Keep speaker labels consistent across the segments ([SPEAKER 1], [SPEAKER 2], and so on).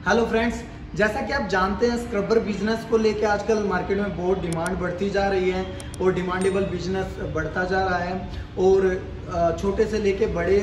[SPEAKER 1] Hello friends, जैसा कि आप जानते हैं स्क्रबर बिजनेस को लेके आजकल मार्केट में बहुत डिमांड बढ़ती जा रही है और डिमांडेबल बिजनेस बढ़ता जा रहा है। और छोटे से लेके बड़े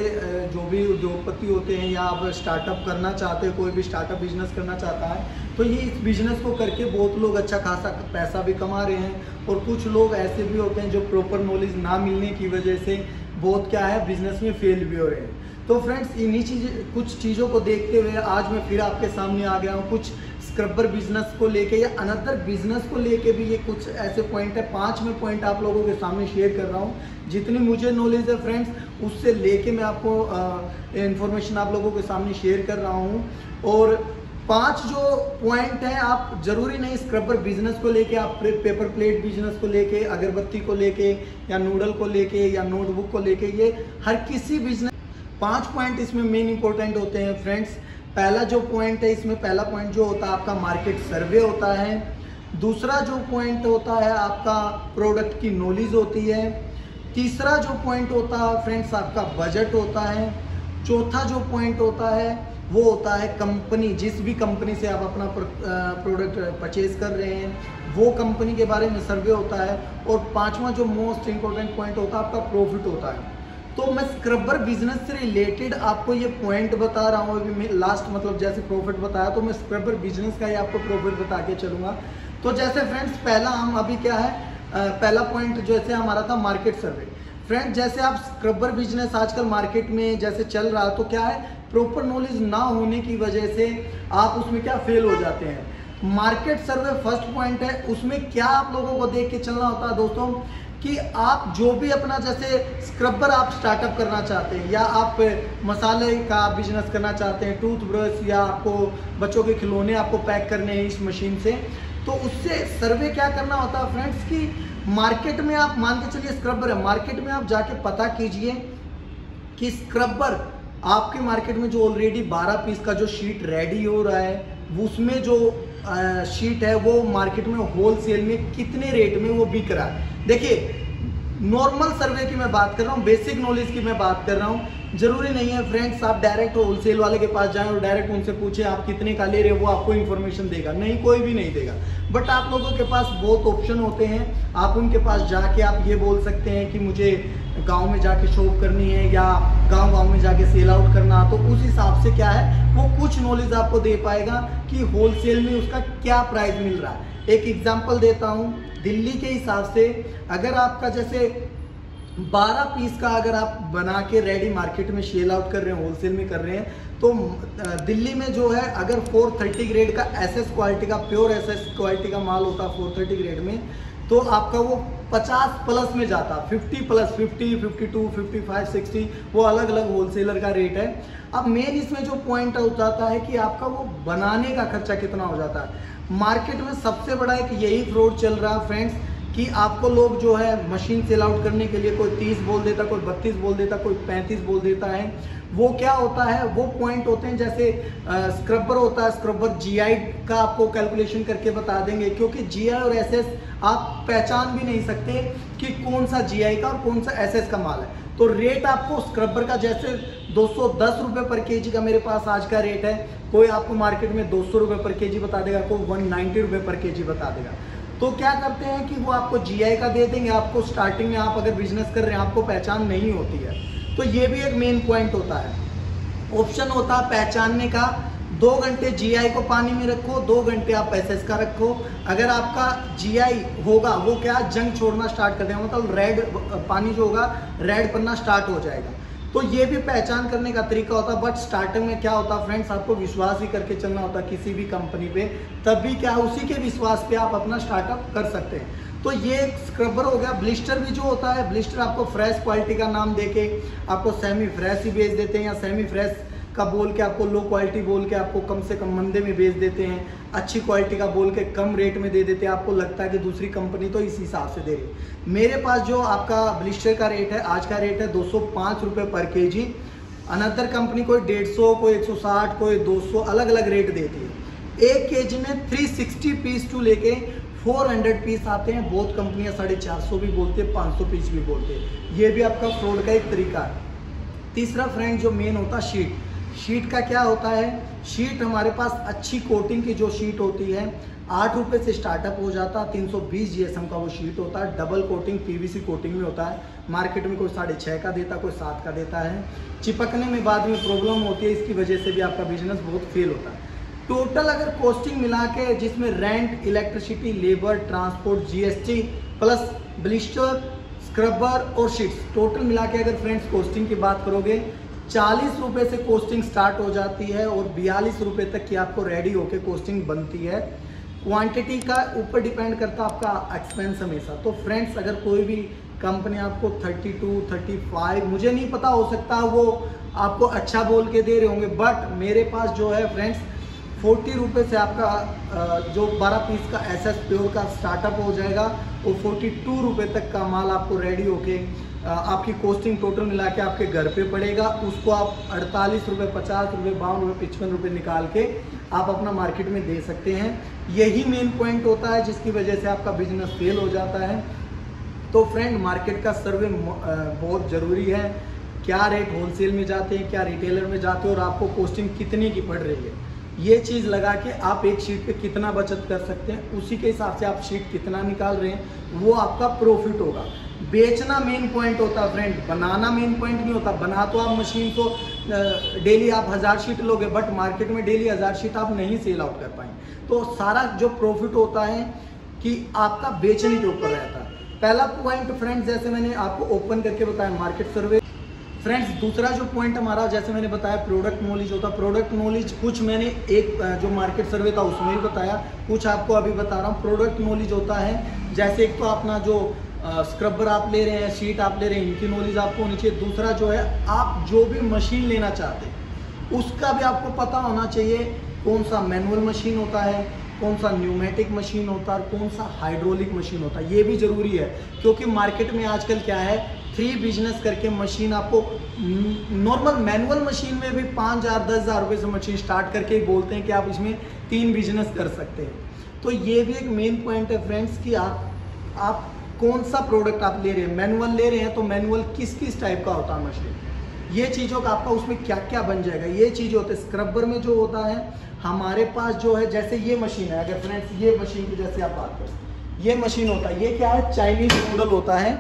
[SPEAKER 1] जो भी उद्योगपति होते हैं या आप स्टार्टअप करना चाहते हैं, कोई भी स्टार्टअप बिजनेस करना चाहता है तो ये इस बिजनेस को करके बहुत लोग अच्छा खासा पैसा भी कमा रहे हैं। और कुछ लोग ऐसे भी होते हैं जो प्रॉपर नॉलेज ना मिलने की वजह से बहुत बिजनेस में फेल भी हो रहे हैं। तो फ्रेंड्स, इन्हीं कुछ चीज़ों को देखते हुए आज मैं फिर आपके सामने आ गया हूँ कुछ स्क्रबर बिजनेस को लेके या अनदर बिजनेस को लेके भी। ये कुछ ऐसे पॉइंट है, 5 में पॉइंट आप लोगों के सामने शेयर कर रहा हूँ। जितनी मुझे नॉलेज है फ्रेंड्स, उससे लेके मैं आपको इन्फॉर्मेशन आप लोगों के सामने शेयर कर रहा हूँ। और 5 जो पॉइंट है, आप जरूरी नहीं स्क्रबर बिजनेस को लेके, आप पेपर प्लेट बिजनेस को लेके, अगरबत्ती को लेके या नूडल को लेके या नोटबुक को लेके, ये हर किसी बिजनेस 5 पॉइंट इसमें मेन इंपॉर्टेंट होते हैं फ्रेंड्स। पहला जो पॉइंट है इसमें, पहला पॉइंट जो होता है आपका मार्केट सर्वे होता है। दूसरा जो पॉइंट होता है आपका प्रोडक्ट की नॉलेज होती है। तीसरा जो पॉइंट होता है फ्रेंड्स आपका बजट होता है। चौथा जो पॉइंट होता है वो होता है कंपनी, जिस भी कंपनी से आप अपना प्रोडक्ट परचेज कर रहे हैं वो कंपनी के बारे में सर्वे होता है। और 5वां जो मोस्ट इंपॉर्टेंट पॉइंट होता है आपका प्रॉफिट होता है। तो मैं स्क्रबर बिजनेस से रिलेटेड आपको ये पॉइंट बता रहा हूँ। अभी मैं लास्ट मतलब जैसे प्रॉफिट बताया तो मैं स्क्रबर बिजनेस का ही आपको प्रॉफिट बता के चलूँगा। तो जैसे फ्रेंड्स, पहला हम अभी क्या है, पहला पॉइंट जैसे हमारा था मार्केट सर्वे। फ्रेंड्स, जैसे आप स्क्रबर बिजनेस आजकल मार्केट में जैसे चल रहा है तो क्या है, प्रॉपर नॉलेज ना होने की वजह से आप उसमें क्या फेल हो जाते हैं। मार्केट सर्वे फर्स्ट पॉइंट है। उसमें क्या आप लोगों को देख के चलना होता है दोस्तों, कि आप जो भी अपना जैसे स्क्रबर आप स्टार्टअप करना चाहते हैं या आप मसाले का बिजनेस करना चाहते हैं, टूथब्रश या आपको बच्चों के खिलौने आपको पैक करने हैं इस मशीन से, तो उससे सर्वे क्या करना होता है फ्रेंड्स कि मार्केट में आप मान के चलिए स्क्रबर है, मार्केट में आप जाके पता कीजिए कि स्क्रबर आपके मार्केट में जो ऑलरेडी 12 पीस का जो शीट रेडी हो रहा है, उसमें जो शीट है वो मार्केट में होलसेल में कितने रेट में वो बिक रहा है। देखिए, नॉर्मल सर्वे की मैं बात कर रहा हूँ, बेसिक नॉलेज की मैं बात कर रहा हूँ। जरूरी नहीं है फ्रेंड्स आप डायरेक्ट होलसेल वाले के पास जाएं और डायरेक्ट उनसे पूछें आप कितने का ले रहे हो, वो आपको इन्फॉर्मेशन देगा नहीं, कोई भी नहीं देगा। बट आप लोगों के पास बहुत ऑप्शन होते हैं, आप उनके पास जाके आप ये बोल सकते हैं कि मुझे गांव में जाके शॉप करनी है या गांव में जाके सेल आउट करना, तो उस हिसाब से क्या है वो कुछ नॉलेज आपको दे पाएगा कि होलसेल में उसका क्या प्राइस मिल रहा है। एक एग्जांपल देता हूँ, दिल्ली के हिसाब से अगर आपका जैसे 12 पीस का अगर आप बना के रेडी मार्केट में सेल आउट कर रहे हैं, होलसेल में कर रहे हैं, तो दिल्ली में जो है अगर 430 ग्रेड का एसएस क्वालिटी का, प्योर एसएस क्वालिटी का माल होता है 430 ग्रेड में, तो आपका वो 50 प्लस में जाता, 50 प्लस, 50, 52, 55, 60, वो अलग अलग होलसेलर का रेट है। अब मेन इसमें जो पॉइंट हो जाता है कि आपका वो बनाने का खर्चा कितना हो जाता है। मार्केट में सबसे बड़ा एक यही फ्रॉड चल रहा है फ्रेंड्स कि आपको लोग जो है मशीन सेल आउट करने के लिए कोई 30 बोल देता, कोई 32 बोल देता, कोई 35 बोल देता है। वो क्या होता है, वो पॉइंट होते हैं जैसे स्क्रबर होता है, स्क्रबर जीआई का आपको कैलकुलेशन करके बता देंगे, क्योंकि जीआई और एसएस आप पहचान भी नहीं सकते कि कौन सा जीआई का और कौन सा एसएस का माल है। तो रेट आपको स्क्रबर का जैसे 210 रुपये पर केजी का मेरे पास आज का रेट है, कोई आपको मार्केट में 200 रुपये पर केजी बता देगा, कोई 190 रुपये पर केजी बता देगा। तो क्या करते हैं कि वो आपको जीआई का दे देंगे, आपको स्टार्टिंग में आप अगर बिजनेस कर रहे हैं आपको पहचान नहीं होती है, तो ये भी एक मेन पॉइंट होता है। ऑप्शन होता है पहचानने का, 2 घंटे जीआई को पानी में रखो, 2 घंटे आप एसएस का रखो। अगर आपका जीआई होगा वो क्या जंग छोड़ना स्टार्ट कर देगा, मतलब रेड पानी जो होगा रेड पड़ना स्टार्ट हो जाएगा। तो ये भी पहचान करने का तरीका होता है। बट स्टार्टिंग में क्या होता है फ्रेंड्स, आपको विश्वास ही करके चलना होता है किसी भी कंपनी पे, तभी क्या उसी के विश्वास पे आप अपना स्टार्टअप कर सकते हैं। तो ये स्क्रबर हो गया। ब्लिस्टर भी जो होता है, ब्लिस्टर आपको फ्रेश क्वालिटी का नाम देके आपको सेमी फ्रेश ही बेच देते हैं, या सेमी फ्रेश का बोल के आपको लो क्वालिटी बोल के आपको कम से कम मंदे में बेच देते हैं, अच्छी क्वालिटी का बोल के कम रेट में दे देते हैं। आपको लगता है कि दूसरी कंपनी तो इस हिसाब से दे रही है। मेरे पास जो आपका ब्लिस्टर का रेट है, आज का रेट है 205 रुपये पर केजी। अनदर कंपनी कोई 150, कोई 160, कोई 200, अलग अलग रेट देती है। 1 केजी में 360 पीस टू लेके 400 पीस आते हैं। बहुत कंपनियां 450 भी बोलते हैं, 500 पीस भी बोलते हैं। ये भी आपका फ्रॉड का एक तरीका है। तीसरा फ्रेंड जो मेन होता है शीट का क्या होता है शीट हमारे पास अच्छी कोटिंग की जो शीट होती है 8 रुपये से स्टार्टअप हो जाता है। 320 GSM का वो शीट होता है, डबल कोटिंग PVC कोटिंग में होता है। मार्केट में कोई 6.5 का देता, कोई 7 का देता है। चिपकने में बाद में प्रॉब्लम होती है, इसकी वजह से भी आपका बिजनेस बहुत फेल होता है। टोटल अगर कॉस्टिंग मिला के जिसमें rent, electricity, labour, transport, GST plus blister, scrubber और शीट्स, टोटल मिला के अगर फ्रेंड्स कॉस्टिंग की बात करोगे 40 रुपये से कॉस्टिंग स्टार्ट हो जाती है और 42 रुपये तक की आपको रेडी होके कॉस्टिंग बनती है। क्वांटिटी का ऊपर डिपेंड करता है आपका एक्सपेंस हमेशा। तो फ्रेंड्स अगर कोई भी कंपनी आपको 32, 35, मुझे नहीं पता, हो सकता है वो आपको अच्छा बोल के दे रहे होंगे, बट मेरे पास जो है फ्रेंड्स 40 रुपये से आपका जो 12 पीस का SS प्योर का स्टार्टअप हो जाएगा, वो 42 रुपये तक का माल आपको रेडी होके आपकी कॉस्टिंग टोटल मिला के आपके घर पे पड़ेगा। उसको आप 48 रुपये, 50 रुपये, 52 रुपये, 55 रुपये निकाल के आप अपना मार्केट में दे सकते हैं। यही मेन पॉइंट होता है जिसकी वजह से आपका बिजनेस फेल हो जाता है। तो फ्रेंड मार्केट का सर्वे बहुत ज़रूरी है। क्या रेट होलसेल में जाते हैं, क्या रिटेलर में जाते हैं और आपको कॉस्टिंग कितने की पड़ रही है, ये चीज़ लगा के आप एक शीट पे कितना बचत कर सकते हैं, उसी के हिसाब से आप शीट कितना निकाल रहे हैं, वो आपका प्रॉफिट होगा। बेचना मेन पॉइंट होता है फ्रेंड, बनाना मेन पॉइंट नहीं होता। बना तो आप मशीन को डेली आप 1000 शीट लोगे, बट मार्केट में डेली 1000 शीट आप नहीं सेल आउट कर पाएंगे। तो सारा जो प्रॉफिट होता है कि आपका बेचने के ऊपर रहता है। पहला पॉइंट फ्रेंड्स जैसे मैंने आपको ओपन करके बताया मार्केट सर्वे। फ्रेंड्स दूसरा जो पॉइंट हमारा जैसे मैंने बताया प्रोडक्ट नॉलेज होता है। प्रोडक्ट नॉलेज कुछ मैंने एक जो मार्केट सर्वे था उसमें ही बताया, कुछ आपको अभी बता रहा हूँ। प्रोडक्ट नॉलेज होता है जैसे एक तो अपना जो स्क्रबर आप ले रहे हैं, शीट आप ले रहे हैं, इनकी नॉलेज आपको होनी चाहिए। दूसरा जो है आप जो भी मशीन लेना चाहते हैं उसका भी आपको पता होना चाहिए, कौन सा मैनुअल मशीन होता है, कौन सा न्यूमेटिक मशीन होता है, कौन सा हाइड्रोलिक मशीन होता है। ये भी ज़रूरी है क्योंकि मार्केट में आजकल क्या है 3 बिजनेस करके मशीन आपको नॉर्मल मैनुअल मशीन में भी 5000 10,000 रुपये से मशीन स्टार्ट करके ही बोलते हैं कि आप इसमें 3 बिजनेस कर सकते हैं। तो ये भी एक मेन पॉइंट है फ्रेंड्स कि आप कौन सा प्रोडक्ट आप ले रहे हैं। मैनुअल ले रहे हैं तो मैनुअल किस किस टाइप का होता है मशीन, ये चीज़ों का आपका उसमें क्या क्या बन जाएगा, ये चीज़ होते हैं। स्क्रबर में जो होता है हमारे पास जो है जैसे ये मशीन है, अगर फ्रेंड्स ये मशीन की जैसे आप बात करें, ये मशीन होता है, ये क्या है चाइनीज मॉडल होता है,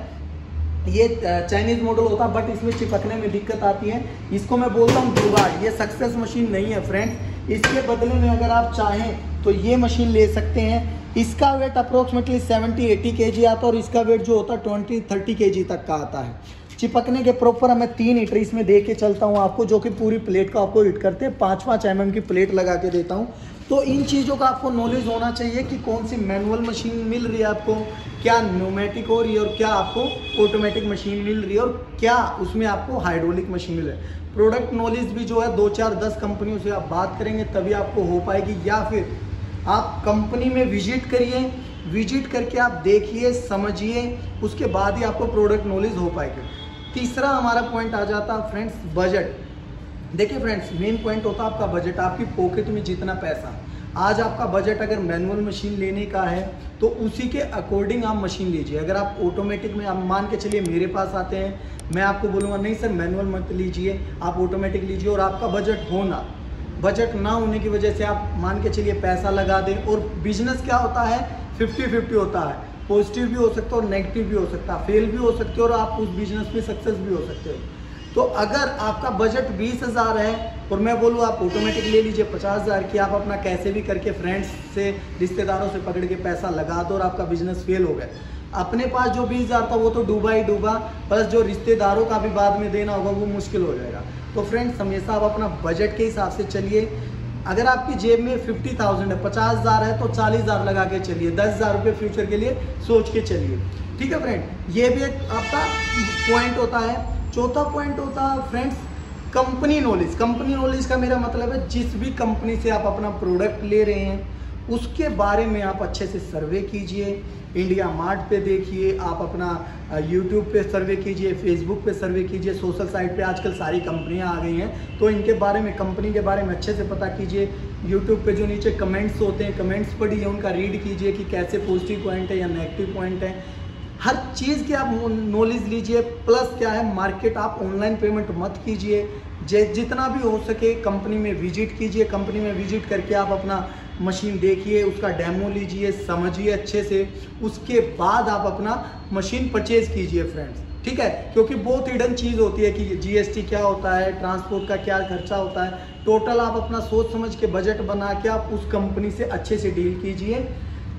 [SPEAKER 1] ये चाइनीज मॉडल होता है, बट इसमें चिपकने में दिक्कत आती है। इसको मैं बोलता हूँ जुगाड़। ये सक्सेस मशीन नहीं है फ्रेंड्स। इसके बदले में अगर आप चाहें तो ये मशीन ले सकते हैं। इसका वेट अप्रोक्सीमेटली 70-80 kg आता है और इसका वेट जो होता है 20-30 kg तक का आता है। चिपकने के प्रॉपर मैं 3 हीटर इसमें दे के चलता हूँ आपको, जो कि पूरी प्लेट का आपको हिट करते हैं। 5-5 mm की प्लेट लगा के देता हूँ। तो इन चीज़ों का आपको नॉलेज होना चाहिए कि कौन सी मैनुअल मशीन मिल रही है आपको, क्या न्यूमेटिक हो रही है और क्या आपको ऑटोमेटिक मशीन मिल रही है और क्या उसमें आपको हाइड्रोलिक मशीन मिल रही है। प्रोडक्ट नॉलेज भी जो है 2, 4, 10 कंपनियों से आप बात करेंगे तभी आपको हो पाएगी, या फिर आप कंपनी में विजिट करिए, विजिट करके आप देखिए, समझिए, उसके बाद ही आपको प्रोडक्ट नॉलेज हो पाएगी। तीसरा हमारा पॉइंट आ जाता है फ्रेंड्स बजट। देखिए फ्रेंड्स मेन पॉइंट होता है आपका बजट, आपकी पॉकेट में जितना पैसा। आज आपका बजट अगर मैनुअल मशीन लेने का है तो उसी के अकॉर्डिंग आप मशीन लीजिए। अगर आप ऑटोमेटिक में आप मान के चलिए मेरे पास आते हैं, मैं आपको बोलूँगा नहीं सर मैनुअल मत लीजिए, आप ऑटोमेटिक लीजिए, और आपका बजट ना होने की वजह से आप मान के चलिए पैसा लगा दें। और बिजनेस क्या होता है 50-50 होता है, पॉजिटिव भी हो सकता है और नेगेटिव भी हो सकता है, फेल भी हो सकते हो और आप उस बिजनेस में सक्सेस भी हो सकते हो। तो अगर आपका बजट 20,000 है और मैं बोलूँ आप ऑटोमेटिक ले लीजिए 50,000 की, आप अपना कैसे भी करके फ्रेंड्स से, रिश्तेदारों से पकड़ के पैसा लगा दो और आपका बिजनेस फेल हो गया। अपने पास जो 20,000 था वो तो डूबा ही डूबा, बस जो रिश्तेदारों का भी बाद में देना होगा वो मुश्किल हो जाएगा। तो फ्रेंड्स हमेशा आप अपना बजट के हिसाब से चलिए। अगर आपकी जेब में 50,000 है, 50,000 है तो 40,000 लगा के चलिए, 10,000 रुपये फ्यूचर के लिए सोच के चलिए। ठीक है फ्रेंड, ये भी एक आपका पॉइंट होता है। चौथा पॉइंट होता है friends company knowledge. Company knowledge का मेरा मतलब है जिस भी कंपनी से आप अपना प्रोडक्ट ले रहे हैं उसके बारे में आप अच्छे से सर्वे कीजिए। इंडिया मार्ट पे देखिए, आप अपना यूट्यूब पे सर्वे कीजिए, फेसबुक पे सर्वे कीजिए, सोशल साइट पे आजकल सारी कंपनियां आ गई हैं, तो इनके बारे में, कंपनी के बारे में अच्छे से पता कीजिए। यूट्यूब पे जो नीचे कमेंट्स होते हैं, कमेंट्स पढ़िए, उनका रीड कीजिए कि कैसे पॉजिटिव पॉइंट है या नेगेटिव पॉइंट है। हर चीज़ की आप नॉलेज लीजिए। प्लस क्या है, मार्केट आप ऑनलाइन पेमेंट मत कीजिए, जितना भी हो सके कंपनी में विजिट कीजिए। कंपनी में विजिट करके आप अपना मशीन देखिए, उसका डेमो लीजिए, समझिए अच्छे से, उसके बाद आप अपना मशीन परचेज कीजिए फ्रेंड्स, ठीक है। क्योंकि बहुत हिडन चीज़ होती है कि जीएसटी क्या होता है, ट्रांसपोर्ट का क्या खर्चा होता है। टोटल आप अपना सोच समझ के बजट बना के आप उस कंपनी से अच्छे से डील कीजिए।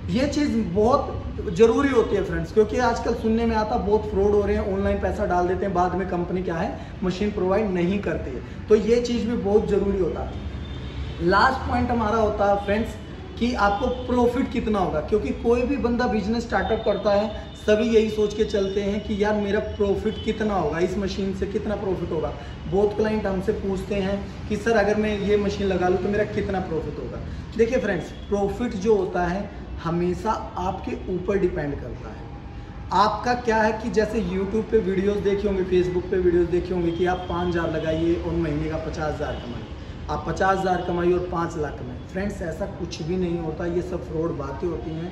[SPEAKER 1] ये चीज़ बहुत ज़रूरी होती है फ्रेंड्स, क्योंकि आजकल सुनने में आता बहुत फ्रॉड हो रहे हैं, ऑनलाइन पैसा डाल देते हैं, बाद में कंपनी क्या है मशीन प्रोवाइड नहीं करती है। तो ये चीज़ भी बहुत ज़रूरी होता है। लास्ट पॉइंट हमारा होता है फ्रेंड्स कि आपको प्रॉफिट कितना होगा, क्योंकि कोई भी बंदा बिजनेस स्टार्टअप करता है सभी यही सोच के चलते हैं कि यार मेरा प्रॉफिट कितना होगा, इस मशीन से कितना प्रॉफिट होगा। बहुत क्लाइंट हमसे पूछते हैं कि सर अगर मैं ये मशीन लगा लूँ तो मेरा कितना प्रॉफिट होगा। देखिए फ्रेंड्स, प्रॉफिट जो होता है हमेशा आपके ऊपर डिपेंड करता है। आपका क्या है कि जैसे YouTube पे वीडियोस देखे होंगे, फेसबुक पे वीडियोस देखे होंगे कि आप 5,000 लगाइए और महीने का 50,000 कमाइए, आप 50,000 कमाइए और 5 लाख कमाइए। फ्रेंड्स ऐसा कुछ भी नहीं होता, ये सब फ्रॉड बातें होती हैं।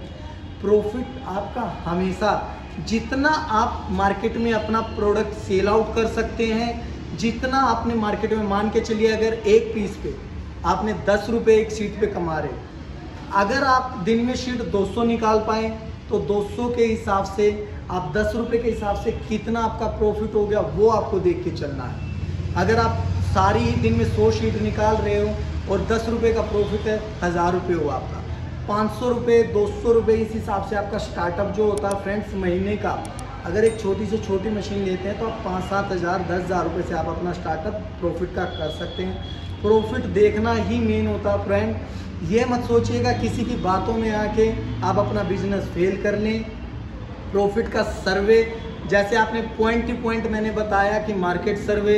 [SPEAKER 1] प्रॉफिट आपका हमेशा जितना आप मार्केट में अपना प्रोडक्ट सेल आउट कर सकते हैं, जितना आपने मार्केट में, मान के चलिए अगर एक पीस पे आपने 10 रुपये एक शीट पे कमा रहे, अगर आप दिन में शीट 200 निकाल पाए तो 200 के हिसाब से आप 10 रुपये के हिसाब से कितना आपका प्रॉफिट हो गया वो आपको देख के चलना है। अगर आप सारी दिन में 100 शीट निकाल रहे हो और 10 रुपये का प्रॉफिट है, 1000 रुपये हुआ आपका। 500 रुपये, 200 रुपये, इस हिसाब से आपका स्टार्टअप जो होता है फ्रेंड्स महीने का, अगर एक छोटी से छोटी मशीन लेते हैं तो आप 5-7 हज़ार 10,000 रुपये से आप अपना स्टार्टअप प्रॉफिट का कर सकते हैं। प्रॉफिट देखना ही मेन होता है फ्रेंड। ये मत सोचिएगा किसी की बातों में आके आप अपना बिजनेस फेल कर लें। प्रॉफिट का सर्वे, जैसे आपने पॉइंट टू पॉइंट मैंने बताया कि मार्केट सर्वे,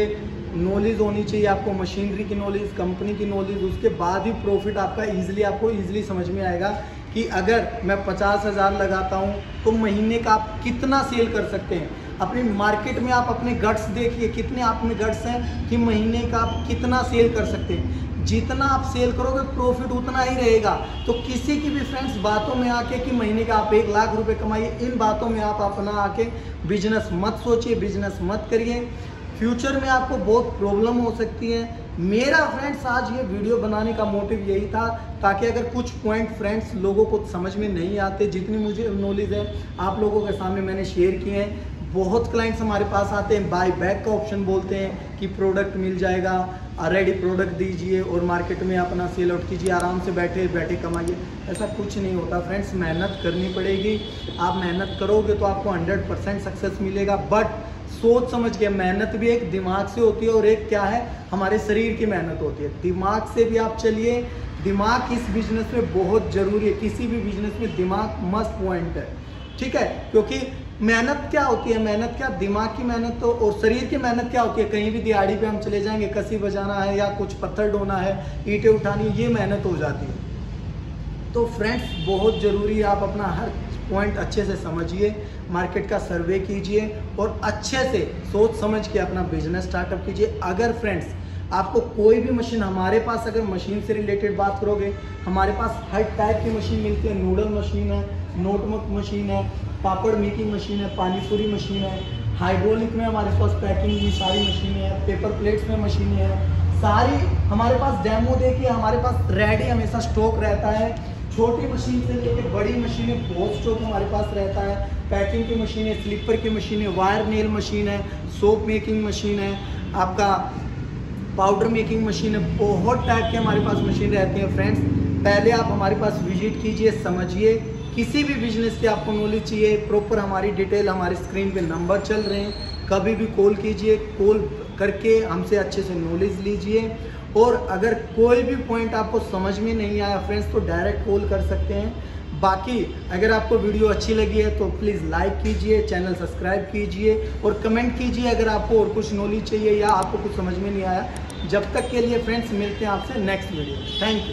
[SPEAKER 1] नॉलेज होनी चाहिए आपको, मशीनरी की नॉलेज, कंपनी की नॉलेज, उसके बाद ही प्रॉफिट आपका आपको ईजिली समझ में आएगा कि अगर मैं 50,000 लगाता हूँ तो महीने का आप कितना सेल कर सकते हैं। अपनी मार्केट में आप अपने गट्स देखिए, कितने आप में गट्स हैं कि महीने का आप कितना सेल कर सकते हैं। जितना आप सेल करोगे प्रॉफिट उतना ही रहेगा। तो किसी की भी फ्रेंड्स बातों में आके कि महीने का आप 1 लाख रुपए कमाइए, इन बातों में आप अपना आके बिजनेस मत सोचिए, बिजनेस मत करिए। फ्यूचर में आपको बहुत प्रॉब्लम हो सकती है। मेरा फ्रेंड्स आज ये वीडियो बनाने का मोटिव यही था ताकि अगर कुछ पॉइंट फ्रेंड्स लोगों को समझ में नहीं आते, जितनी मुझे नॉलेज है आप लोगों के सामने मैंने शेयर किए हैं। बहुत क्लाइंट्स हमारे पास आते हैं, बाय बैक का ऑप्शन बोलते हैं कि प्रोडक्ट मिल जाएगा, रेडी प्रोडक्ट दीजिए और मार्केट में अपना सेल आउट कीजिए, आराम से बैठे बैठे कमाइए। ऐसा कुछ नहीं होता फ्रेंड्स, मेहनत करनी पड़ेगी। आप मेहनत करोगे तो आपको 100% सक्सेस मिलेगा। बट सोच समझ के, मेहनत भी एक दिमाग से होती है और एक क्या है हमारे शरीर की मेहनत होती है। दिमाग से भी आप चलिए, दिमाग इस बिजनेस में बहुत ज़रूरी है। किसी भी बिजनेस में दिमाग मस्ट पॉइंट है, ठीक है। क्योंकि मेहनत क्या होती है, मेहनत क्या, दिमाग की मेहनत तो, और शरीर की मेहनत क्या होती है, कहीं भी दिहाड़ी पे हम चले जाएंगे, कसी बजाना है या कुछ पत्थर ढोना है, ईंटें उठानी, ये मेहनत हो जाती है। तो फ्रेंड्स बहुत ज़रूरी है आप अपना हर पॉइंट अच्छे से समझिए, मार्केट का सर्वे कीजिए और अच्छे से सोच समझ के अपना बिजनेस स्टार्टअप कीजिए। अगर फ्रेंड्स आपको कोई भी मशीन, हमारे पास अगर मशीन से रिलेटेड बात करोगे, हमारे पास हर टाइप की मशीन मिलती है। नूडल मशीन है, नोटबुक मशीन है, पापड़ मेकिंग मशीन है, पानीपुरी मशीन है, हाइड्रोलिक में हमारे पास पैकिंग की सारी मशीनें हैं, पेपर प्लेट्स में मशीनें हैं, सारी हमारे पास डेमो देखिए, हमारे पास रेडी हमेशा स्टॉक रहता है। छोटी मशीन से लेकर बड़ी मशीनें बहुत स्टॉक हमारे पास रहता है। पैकिंग की मशीन है, स्लीपर की मशीन है, वायर नेल मशीन है, सोप मेकिंग मशीन है, आपका पाउडर मेकिंग मशीन है, बहुत टाइप के हमारे पास मशीन रहती हैं फ्रेंड्स। पहले आप हमारे पास विजिट कीजिए, समझिए। किसी भी बिजनेस की आपको नॉलेज चाहिए, प्रॉपर हमारी डिटेल हमारी स्क्रीन पे नंबर चल रहे हैं, कभी भी कॉल कीजिए, कॉल करके हमसे अच्छे से नॉलेज लीजिए। और अगर कोई भी पॉइंट आपको समझ में नहीं आया फ्रेंड्स तो डायरेक्ट कॉल कर सकते हैं। बाकी अगर आपको वीडियो अच्छी लगी है तो प्लीज़ लाइक कीजिए, चैनल सब्सक्राइब कीजिए और कमेंट कीजिए अगर आपको और कुछ नॉलेज चाहिए या आपको कुछ समझ में नहीं आया। जब तक के लिए फ्रेंड्स मिलते हैं आपसे नेक्स्ट वीडियो। Thank you.